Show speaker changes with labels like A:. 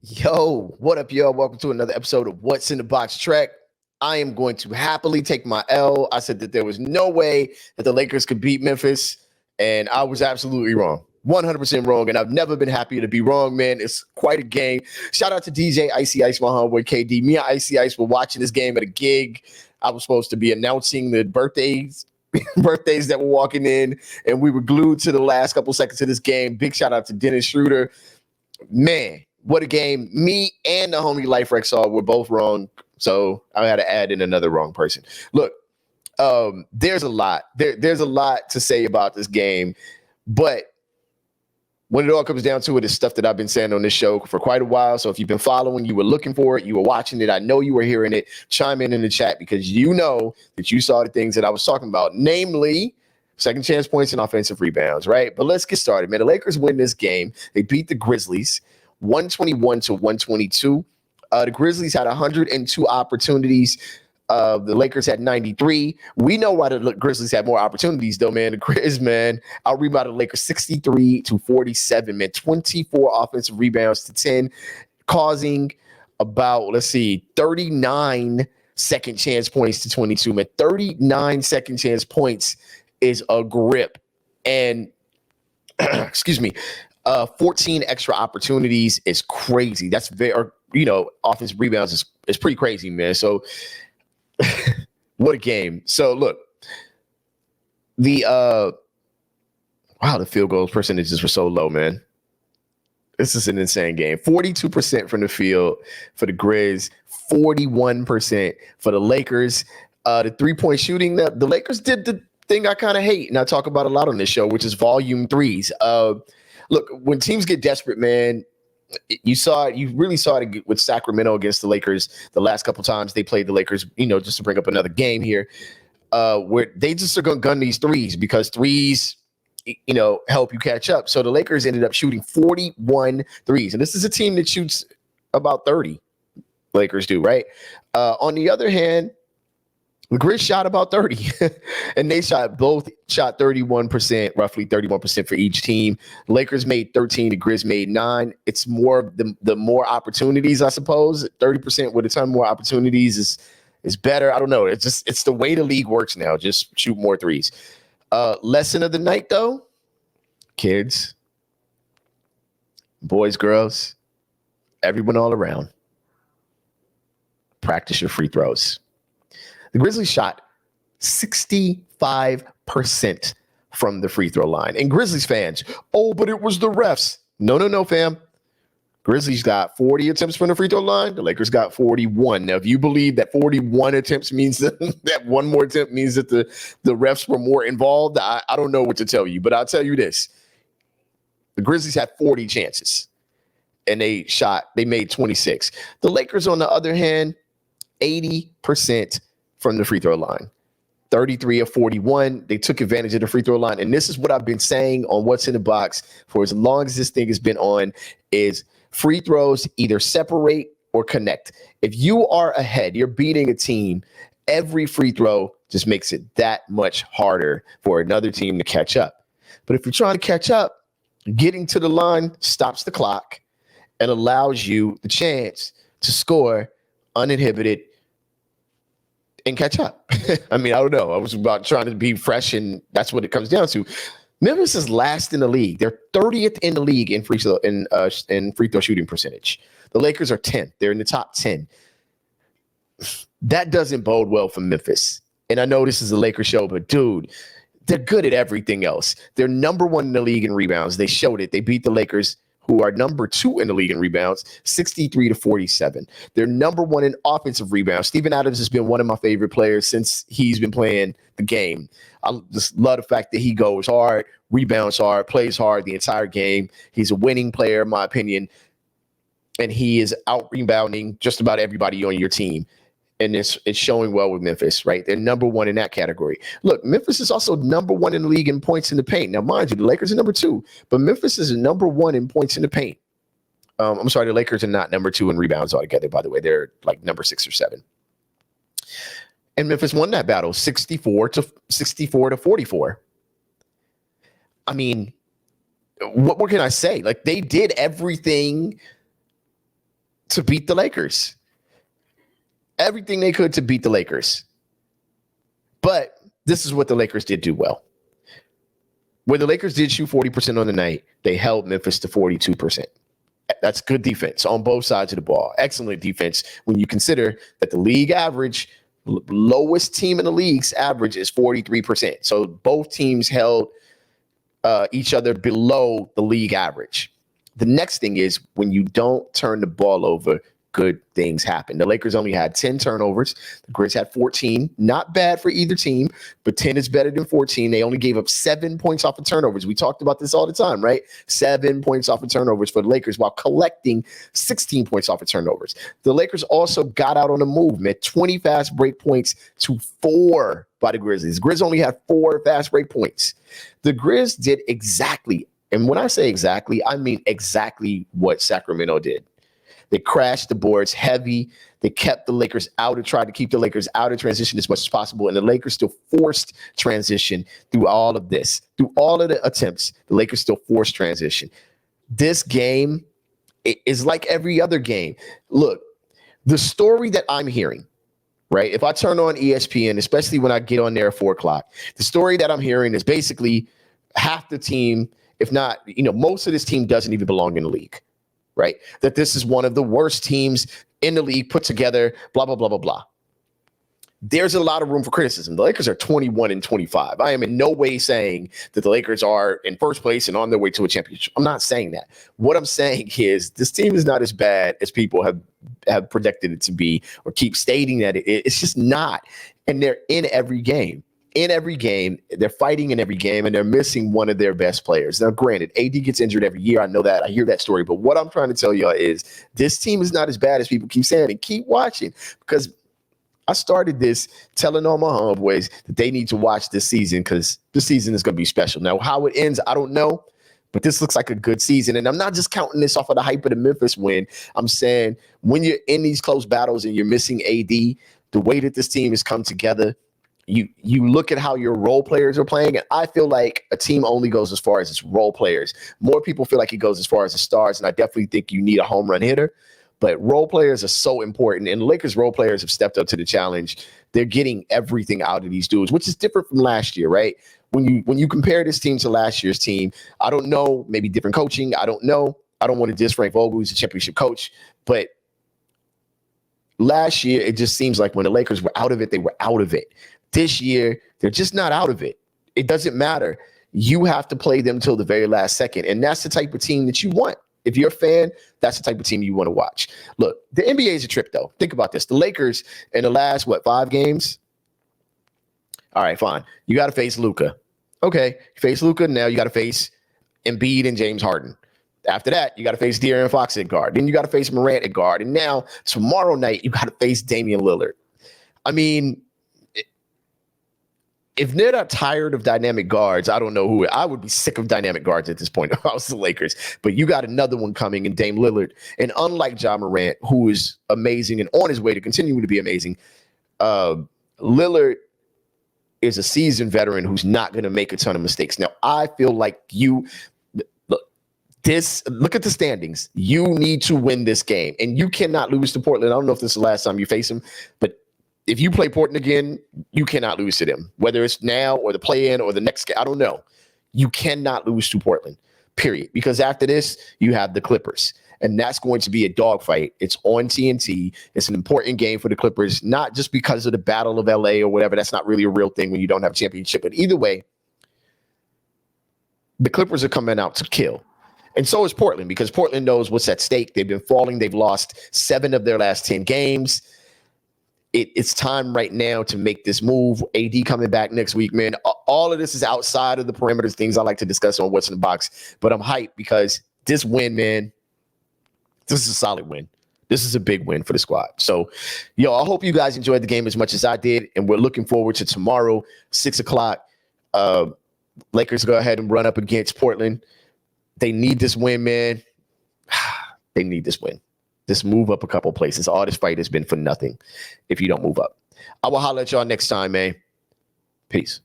A: Yo, what up, y'all? Welcome to another episode of What's in the Box Trek. I am going to happily take my L. I said that there was no way that the Lakers could beat Memphis, and I was absolutely wrong. 100% wrong, and I've never been happier to be wrong, man. It's quite a game. Shout out to DJ Icy Ice, my homeboy KD. Me and Icy Ice were watching this game at a gig. I was supposed to be announcing the birthdays that were walking in, and we were glued to the last couple seconds of this game. Big shout out to Dennis Schroeder. Man, what a game. Me and the homie Life Rexall were both wrong. So I had to add in another wrong person. Look, there's a lot. There's a lot to say about this game. But when it all comes down to it, it's stuff that I've been saying on this show for quite a while. So if you've been following, you were looking for it, you were watching it, I know you were hearing it, chime in the chat because you know that you saw the things that I was talking about, namely second chance points and offensive rebounds, right? But let's get started, man. The Lakers win this game. They beat the Grizzlies 121 to 122. The Grizzlies had 102 opportunities. The Lakers had 93. We know why the Grizzlies had more opportunities, though, man. The Grizz, man, out rebounded the Lakers 63 to 47, man. 24 offensive rebounds to 10, causing about, 39 second chance points to 22, man. 39 second chance points is a grip. And, 14 extra opportunities is crazy. That's very, offensive rebounds is pretty crazy, man. So, what a game. So look, the field goals percentages were so low, man. This is an insane game. 42% from the field for the Grizz, 41% for the Lakers. The three-point shooting, the Lakers did the thing I kind of hate, and I talk about a lot on this show, which is volume threes. Look, when teams get desperate, man, you really saw it with Sacramento against the Lakers the last couple times they played the Lakers, just to bring up another game here, where they just are going to gun these threes because threes, help you catch up. So the Lakers ended up shooting 41 threes. And this is a team that shoots about 30. Lakers do, right? On the other hand, the Grizz shot about 30, and they shot 31%, roughly 31% for each team. The Lakers made 13, the Grizz made 9. It's more the more opportunities, I suppose. 30% with a ton more opportunities is better. I don't know. It's the way the league works now. Just shoot more threes. Lesson of the night, though, kids, boys, girls, everyone all around, practice your free throws. The Grizzlies shot 65% from the free throw line. And Grizzlies fans, but it was the refs. No, fam. Grizzlies got 40 attempts from the free throw line. The Lakers got 41. Now, if you believe that 41 attempts means that one more attempt means that the refs were more involved, I don't know what to tell you. But I'll tell you this. The Grizzlies had 40 chances, and they made 26. The Lakers, on the other hand, 80% from the free throw line, 33 of 41. They took advantage of the free throw line. And this is what I've been saying on What's in the Box for as long as this thing has been on, is free throws either separate or connect. If you are ahead, you're beating a team, every free throw just makes it that much harder for another team to catch up. But if you're trying to catch up, getting to the line stops the clock and allows you the chance to score uninhibited and catch up. I mean, I don't know. I was about trying to be fresh, and that's what it comes down to. Memphis is last in the league. They're 30th in the league in free throw shooting percentage. The Lakers are 10th. They're in the top 10. That doesn't bode well for Memphis. And I know this is a Lakers show, but dude, they're good at everything else. They're number 1 in the league in rebounds. They showed it. They beat the Lakers, who are number 2 in the league in rebounds, 63 to 47. They're number 1 in offensive rebounds. Steven Adams has been one of my favorite players since he's been playing the game. I just love the fact that he goes hard, rebounds hard, plays hard the entire game. He's a winning player, in my opinion, and he is out rebounding just about everybody on your team. And it's showing well with Memphis, right? They're number 1 in that category. Look, Memphis is also number 1 in the league in points in the paint. Now, mind you, the Lakers are number 2, but Memphis is number 1 in points in the paint. I'm sorry, the Lakers are not number 2 in rebounds altogether, by the way. They're like number 6 or 7. And Memphis won that battle 64 to 44. I mean, what more can I say? Like, they did everything to beat the Lakers. Everything they could to beat the Lakers. But this is what the Lakers did do well. When the Lakers did shoot 40% on the night, they held Memphis to 42%. That's good defense on both sides of the ball. Excellent defense when you consider that the league average, lowest team in the league's average is 43%. So both teams held each other below the league average. The next thing is when you don't turn the ball over, good things happen. The Lakers only had 10 turnovers. The Grizz had 14. Not bad for either team, but 10 is better than 14. They only gave up 7 points off of turnovers. We talked about this all the time, right? 7 points off of turnovers for the Lakers while collecting 16 points off of turnovers. The Lakers also got out on the move, man. 20 fast break points to 4 by the Grizzlies. The Grizz only had 4 fast break points. The Grizz did exactly, and when I say exactly, I mean exactly what Sacramento did. They crashed the boards heavy. They kept the Lakers out and tried to keep the Lakers out of transition as much as possible. And the Lakers still forced transition through all of this. Through all of the attempts, the Lakers still forced transition. This game is like every other game. Look, the story that I'm hearing, right? If I turn on ESPN, especially when I get on there at 4 o'clock, the story that I'm hearing is basically half the team, if not, most of this team doesn't even belong in the league. Right? That this is one of the worst teams in the league put together, blah, blah, blah, blah, blah. There's a lot of room for criticism. The Lakers are 21-25. I am in no way saying that the Lakers are in first place and on their way to a championship. I'm not saying that. What I'm saying is this team is not as bad as people have predicted it to be or keep stating that it's just not. And they're in every game. In every game, they're fighting in every game, and they're missing one of their best players. Now, granted, AD gets injured every year. I know that. I hear that story. But what I'm trying to tell y'all is this team is not as bad as people keep saying. And keep watching, because I started this telling all my homeboys that they need to watch this season because this season is going to be special. Now, how it ends, I don't know. But this looks like a good season. And I'm not just counting this off of the hype of the Memphis win. I'm saying when you're in these close battles and you're missing AD, the way that this team has come together, you look at how your role players are playing, and I feel like a team only goes as far as its role players. More people feel like it goes as far as the stars, and I definitely think you need a home run hitter. But role players are so important, and the Lakers role players have stepped up to the challenge. They're getting everything out of these dudes, which is different from last year, right? When you compare this team to last year's team, I don't know, maybe different coaching. I don't know. I don't want to diss Frank Vogel, who's a championship coach, but last year it just seems like when the Lakers were out of it, they were out of it. This year, they're just not out of it. It doesn't matter. You have to play them till the very last second. And that's the type of team that you want. If you're a fan, that's the type of team you want to watch. Look, the NBA is a trip, though. Think about this. The Lakers in the last, 5 games? All right, fine. You got to face Luka. Okay, you face Luka. Now you got to face Embiid and James Harden. After that, you got to face De'Aaron Fox at guard. Then you got to face Morant at guard. And now, tomorrow night, you got to face Damian Lillard. I mean, if they're not tired of dynamic guards, I don't know who. I would be sick of dynamic guards at this point if I was the Lakers. But you got another one coming in Dame Lillard. And unlike Ja Morant, who is amazing and on his way to continuing to be amazing, Lillard is a seasoned veteran who's not going to make a ton of mistakes. Now, I feel like look at the standings. You need to win this game. And you cannot lose to Portland. I don't know if this is the last time you face them, but if you play Portland again, you cannot lose to them, whether it's now or the play-in or the next game. I don't know. You cannot lose to Portland, period. Because after this, you have the Clippers, and that's going to be a dogfight. It's on TNT. It's an important game for the Clippers, not just because of the Battle of LA or whatever. That's not really a real thing when you don't have a championship. But either way, the Clippers are coming out to kill. And so is Portland, because Portland knows what's at stake. They've been falling. They've lost 7 of their last 10 games. It's time right now to make this move. AD coming back next week, man. All of this is outside of the parameters, things I like to discuss on What's in the Box. But I'm hyped because this win, man, this is a solid win. This is a big win for the squad. So, I hope you guys enjoyed the game as much as I did. And we're looking forward to tomorrow, 6 o'clock. Lakers go ahead and run up against Portland. They need this win, man. They need this win. Just move up a couple places. All this fight has been for nothing if you don't move up. I will holler at y'all next time, man. Peace.